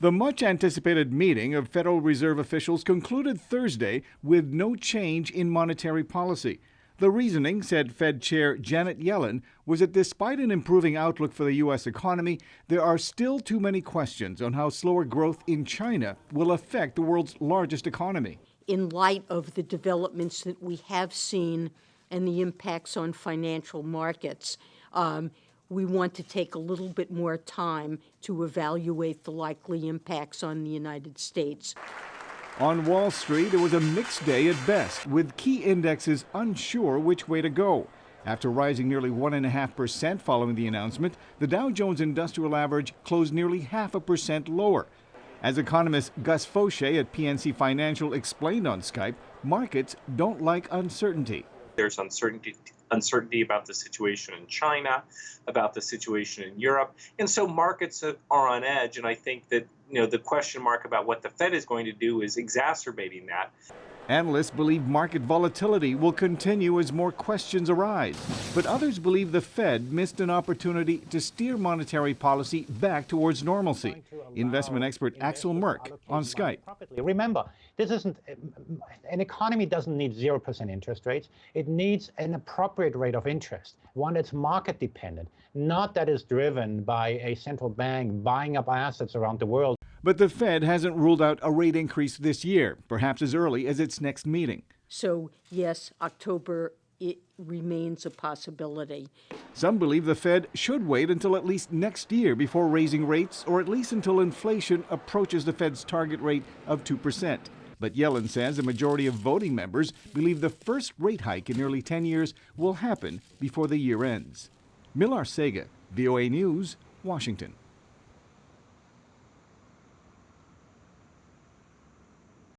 The much-anticipated meeting of Federal Reserve officials concluded Thursday with no change in monetary policy. The reasoning, said Fed Chair Janet Yellen, was that despite an improving outlook for the U.S. economy, there are still too many questions on how slower growth in China will affect the world's largest economy. In light of the developments that we have seen and the impacts on financial markets, we want to take a little bit more time to evaluate the likely impacts on the United States. On Wall Street, it was a mixed day at best, with key indexes unsure which way to go. After rising nearly 1.5% following the announcement, the Dow Jones Industrial Average closed nearly 0.5% lower. As economist Gus Fauché at PNC Financial explained on Skype, markets don't like uncertainty. There's uncertainty about the situation in China, about the situation in Europe, and so markets are on edge. And I think that the question mark about what the Fed is going to do is exacerbating that. Analysts believe market volatility will continue as more questions arise, but others believe the Fed missed an opportunity to steer monetary policy back towards normalcy. Investment expert Axel Merck on Skype. Remember, this isn't an economy doesn't need 0% interest rates. It needs an appropriate rate of interest, one that's market dependent, not that is driven by a central bank buying up assets around the world. But the Fed hasn't ruled out a rate increase this year, perhaps as early as its next meeting. So, yes, October, it remains a possibility. Some believe the Fed should wait until at least next year before raising rates, or at least until inflation approaches the Fed's target rate of 2%. But Yellen says a majority of voting members believe the first rate hike in nearly 10 years will happen before the year ends. Arcega, VOA News, Washington.